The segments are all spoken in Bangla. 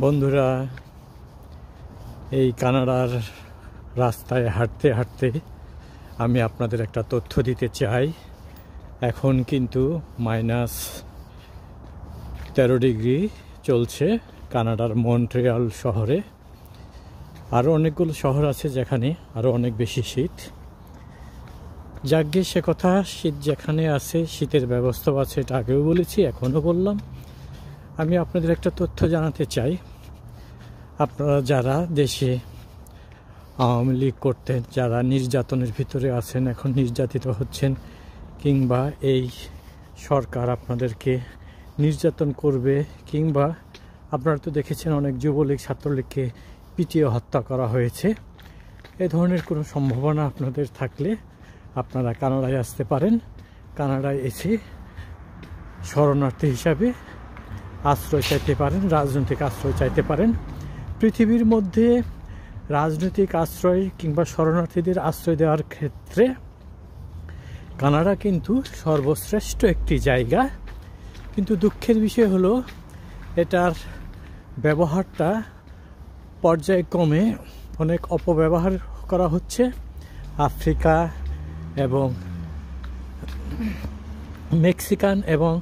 বন্ধুরা, এই কানাডার রাস্তায় হাঁটতে হাঁটতে আমি আপনাদের একটা তথ্য দিতে চাই। এখন কিন্তু -13 ডিগ্রি চলছে কানাডার মন্ট্রিয়াল শহরে। আরও অনেকগুলো শহর আছে যেখানে আরও অনেক বেশি শীত। যাগ্গে সে কথা, শীত যেখানে আছে শীতের ব্যবস্থাও আছে, এটা আগেও বলেছি, এখনও বললাম। আমি আপনাদের একটা তথ্য জানাতে চাই। আপনারা যারা দেশে আওয়ামী লীগ করতেন, যারা নির্যাতনের ভিতরে আছেন, এখন নির্যাতিত হচ্ছেন, কিংবা এই সরকার আপনাদেরকে নির্যাতন করবে, কিংবা আপনারা তো দেখেছেন অনেক যুবলীগ ছাত্রলীগকে পিটিয়ে হত্যা করা হয়েছে, এ ধরনের কোনো সম্ভাবনা আপনাদের থাকলে আপনারা কানাডায় আসতে পারেন। কানাডায় এসে শরণার্থী হিসাবে আশ্রয় চাইতে পারেন, রাজনৈতিক আশ্রয় চাইতে পারেন। পৃথিবীর মধ্যে রাজনৈতিক আশ্রয় কিংবা শরণার্থীদের আশ্রয় দেওয়ার ক্ষেত্রে কানাডা কিন্তু সর্বশ্রেষ্ঠ একটি জায়গা। কিন্তু দুঃখের বিষয় হলো এটার ব্যবহারটা পর্যায়ক্রমে অনেক অপব্যবহার করা হচ্ছে। আফ্রিকা এবং মেক্সিকান এবং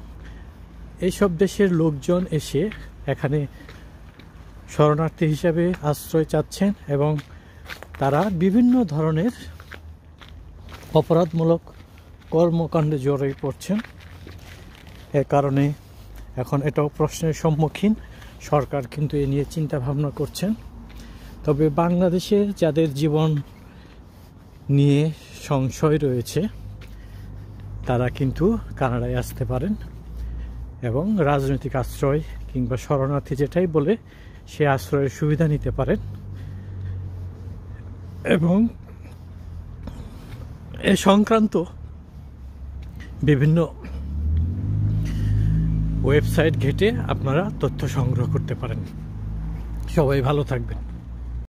এইসব দেশের লোকজন এসে এখানে শরণার্থী হিসাবে আশ্রয় চাচ্ছেন এবং তারা বিভিন্ন ধরনের অপরাধমূলক কর্মকাণ্ডে জড়িয়ে পড়ছেন। এর কারণে এখন এটাও প্রশ্নের সম্মুখীন। সরকার কিন্তু এ নিয়ে চিন্তা ভাবনা করছেন। তবে বাংলাদেশে যাদের জীবন নিয়ে সংশয় রয়েছে তারা কিন্তু কানাডায় আসতে পারেন এবং রাজনৈতিক আশ্রয় কিংবা শরণার্থী যেটাই বলে সে আশ্রয়ের সুবিধা নিতে পারেন। এবং এ সংক্রান্ত বিভিন্ন ওয়েবসাইট ঘেঁটে আপনারা তথ্য সংগ্রহ করতে পারেন। সবাই ভালো থাকবেন।